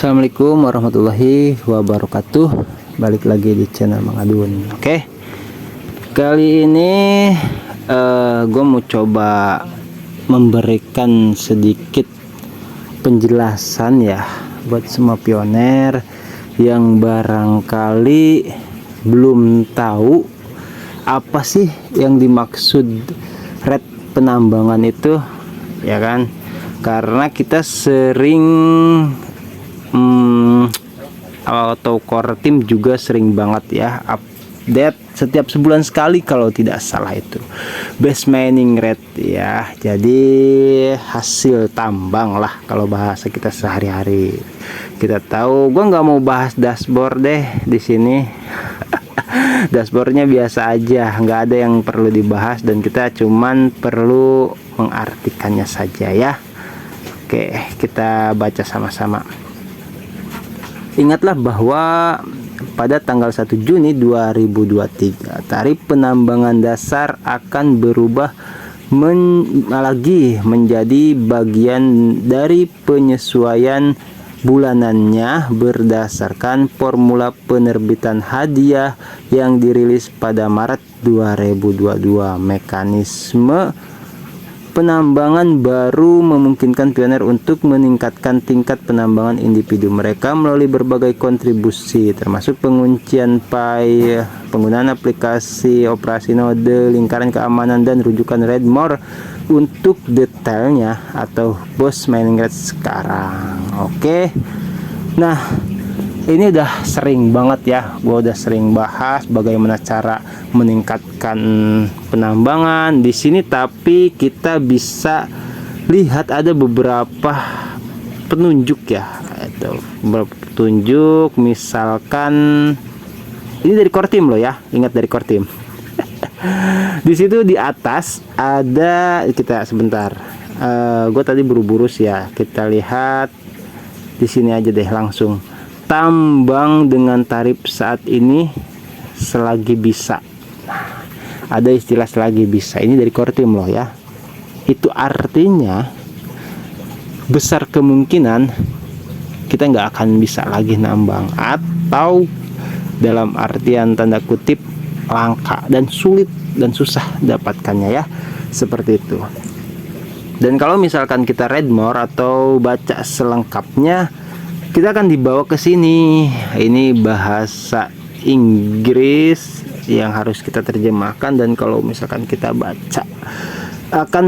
Assalamualaikum warahmatullahi wabarakatuh. Balik lagi di channel Mang Adun. Oke, kali ini gue mau coba memberikan sedikit penjelasan ya buat semua pioner yang barangkali belum tahu apa sih yang dimaksud red penambangan itu, ya kan? Karena kita sering atau core team juga sering banget ya update setiap sebulan sekali kalau tidak salah itu base mining rate ya, jadi hasil tambang lah kalau bahasa kita sehari-hari. Kita tahu, gua nggak mau bahas dashboard deh di sini. Dashboardnya biasa aja, nggak ada yang perlu dibahas dan kita cuman perlu mengartikannya saja ya. Oke, kita baca sama-sama. Ingatlah bahwa pada tanggal 1 Juni 2023 tarif penambangan dasar akan berubah lagi menjadi bagian dari penyesuaian bulanannya berdasarkan formula penerbitan hadiah yang dirilis pada Maret 2022. Mekanisme penambangan baru memungkinkan pioner untuk meningkatkan tingkat penambangan individu mereka melalui berbagai kontribusi, termasuk penguncian PAI, penggunaan aplikasi operasi node, lingkaran keamanan, dan rujukan Redmore untuk detailnya atau base mining rate sekarang. Oke, nah ini udah sering banget ya, gua udah sering bahas bagaimana cara meningkatkan penambangan di sini, tapi kita bisa lihat ada beberapa penunjuk ya, itu beberapa petunjuk. Misalkan ini dari core team loh ya, ingat dari core team. Di situ di atas ada, kita sebentar, gue tadi buru-buru sih ya, kita lihat di sini aja deh langsung. Tambang dengan tarif saat ini selagi bisa. Ada istilah selagi bisa, ini dari core team loh ya. Itu artinya besar kemungkinan kita nggak akan bisa lagi nambang, atau dalam artian tanda kutip langka dan sulit dan susah dapatkannya ya, seperti itu. Dan kalau misalkan kita read more atau baca selengkapnya, kita akan dibawa ke sini. Ini bahasa Inggris yang harus kita terjemahkan, dan kalau misalkan kita baca akan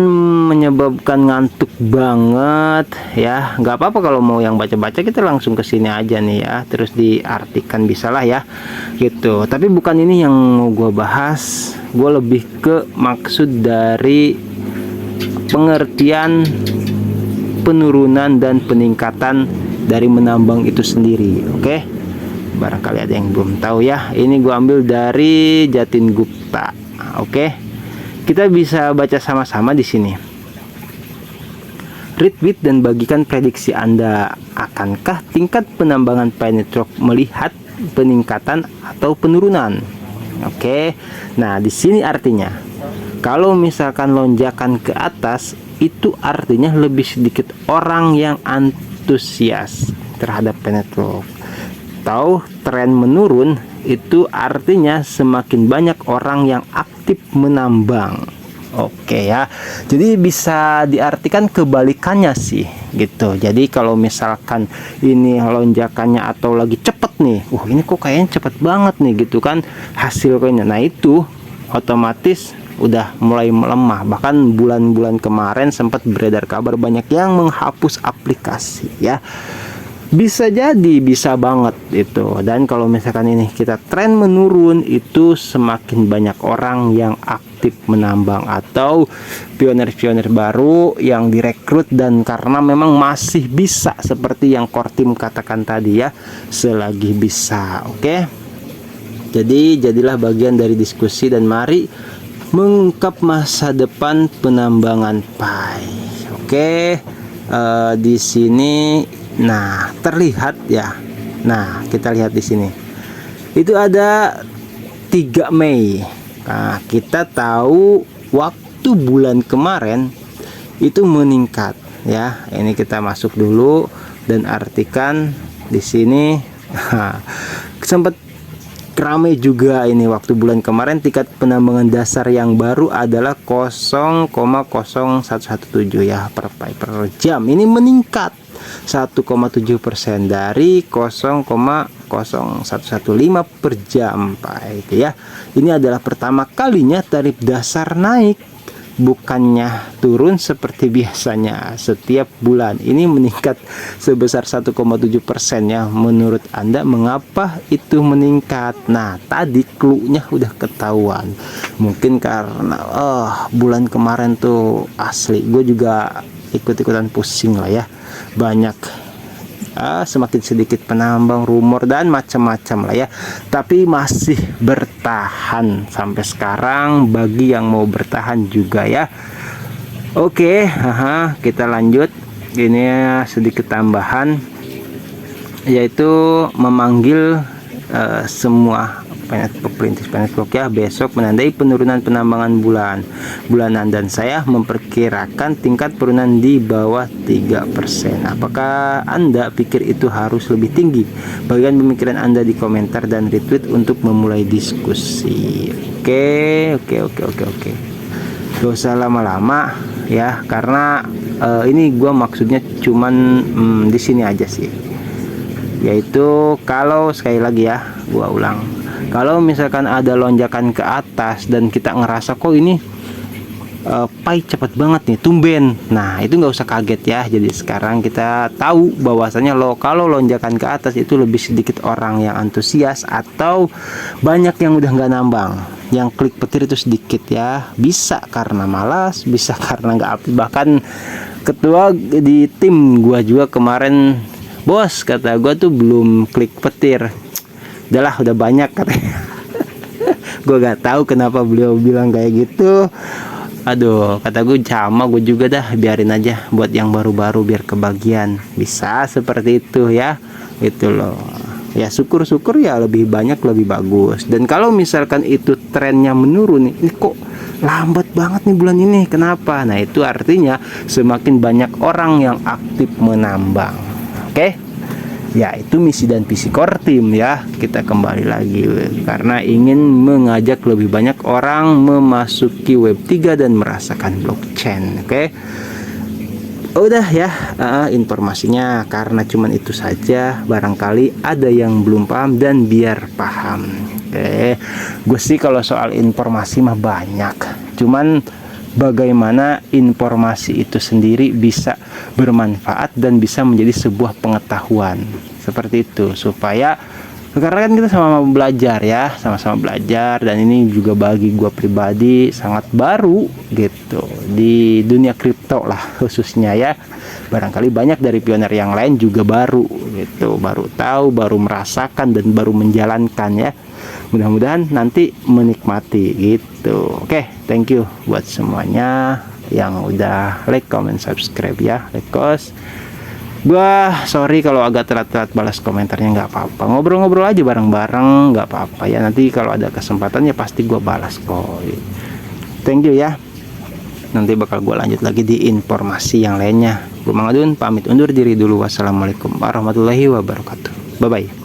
menyebabkan ngantuk banget ya. Nggak apa-apa kalau mau yang baca-baca, kita langsung ke sini aja nih ya, terus diartikan bisalah ya gitu. Tapi bukan ini yang mau gue bahas. Gue lebih ke maksud dari pengertian penurunan dan peningkatan dari menambang itu sendiri. Oke, barangkali ada yang belum tahu ya, ini gue ambil dari Jatin Gupta. Oke, kita bisa baca sama-sama di sini. Retweet dan bagikan prediksi Anda. Akankah tingkat penambangan Pioneer melihat peningkatan atau penurunan? Oke, nah di sini artinya kalau misalkan lonjakan ke atas, itu artinya lebih sedikit orang yang antusias terhadap Pioneer. Tahu tren menurun, itu artinya semakin banyak orang yang aktif menambang. Oke ya, jadi bisa diartikan kebalikannya sih gitu. Jadi kalau misalkan ini lonjakannya atau lagi cepet nih, ini kok kayaknya cepet banget nih gitu kan hasilnya, nah itu otomatis udah mulai melemah. Bahkan bulan-bulan kemarin sempat beredar kabar banyak yang menghapus aplikasi ya. Bisa jadi, bisa banget itu. Dan kalau misalkan ini kita tren menurun, itu semakin banyak orang yang aktif menambang atau pioner-pioner baru yang direkrut, dan karena memang masih bisa seperti yang core team katakan tadi ya, selagi bisa. Oke, jadi jadilah bagian dari diskusi dan mari mengungkap masa depan penambangan PAI. Oke, di sini nah terlihat ya. Nah, kita lihat di sini. Itu ada 3 Mei. Nah, kita tahu waktu bulan kemarin itu meningkat ya. Ini kita masuk dulu dan artikan di sini sempat ramai juga ini waktu bulan kemarin. Tingkat penambangan dasar yang baru adalah 0,0117 ya per jam. Ini meningkat 1,7% dari 0,0115 per jam Pak itu ya. Ini adalah pertama kalinya tarif dasar naik, bukannya turun seperti biasanya setiap bulan. Ini meningkat sebesar 1,7% ya. Menurut Anda mengapa itu meningkat? Nah, tadi clue-nya udah ketahuan. Mungkin karena bulan kemarin tuh asli gue juga ikut-ikutan pusing lah ya. Banyak semakin sedikit penambang, rumor dan macam-macam lah ya. Tapi masih bertahan sampai sekarang bagi yang mau bertahan juga ya. Oke, kita lanjut. Ini sedikit tambahan, yaitu memanggil semua perintis PNS ya besok menandai penurunan penambangan bulanan, dan saya memperkirakan tingkat penurunan di bawah 3%. Apakah Anda pikir itu harus lebih tinggi? Bagian pemikiran Anda di komentar dan retweet untuk memulai diskusi. Oke. Gak usah lama-lama ya, karena ini gua maksudnya cuman di sini aja sih. Yaitu kalau sekali lagi ya, gua ulang, kalau misalkan ada lonjakan ke atas dan kita ngerasa kok ini pai cepet banget nih, tumben, nah itu nggak usah kaget ya. Jadi sekarang kita tahu bahwasanya kalau lonjakan ke atas itu lebih sedikit orang yang antusias atau banyak yang udah nggak nambang, yang klik petir itu sedikit ya. Bisa karena malas, bisa karena nggak update. Bahkan ketua di tim gua juga kemarin, bos kata gua tuh belum klik petir, udah banyak katanya. Gue gak tahu kenapa beliau bilang kayak gitu. Aduh, kata gue sama gue juga dah, biarin aja buat yang baru-baru biar kebagian. Bisa seperti itu ya, itu loh ya. Syukur-syukur ya, lebih banyak lebih bagus. Dan kalau misalkan itu trennya menurun, ini kok lambat banget nih bulan ini, kenapa? Nah itu artinya semakin banyak orang yang aktif menambang. Oke, ya itu misi dan visi core team ya. Kita kembali lagi karena ingin mengajak lebih banyak orang memasuki Web3 dan merasakan blockchain. Oke. Udah ya informasinya, karena cuman itu saja. Barangkali ada yang belum paham dan biar paham. Oke. Gue sih kalau soal informasi mah banyak, cuman bagaimana informasi itu sendiri bisa bermanfaat dan bisa menjadi sebuah pengetahuan seperti itu, supaya karena kan kita sama-sama belajar ya, sama-sama belajar. Dan ini juga bagi gua pribadi sangat baru gitu di dunia kripto lah khususnya ya. Barangkali banyak dari pioner yang lain juga baru gitu, baru tahu, baru merasakan dan baru menjalankan ya. Mudah-mudahan nanti menikmati gitu. Oke, thank you buat semuanya yang udah like, comment, subscribe ya. Lekos. Gua sorry kalau agak telat-telat balas komentarnya, nggak apa-apa. Ngobrol-ngobrol aja bareng-bareng, nggak apa-apa ya. Nanti kalau ada kesempatan ya pasti gua balas kok. Thank you ya. Nanti bakal gua lanjut lagi di informasi yang lainnya. Gua Mang Adun pamit undur diri dulu. Wassalamualaikum warahmatullahi wabarakatuh. Bye bye.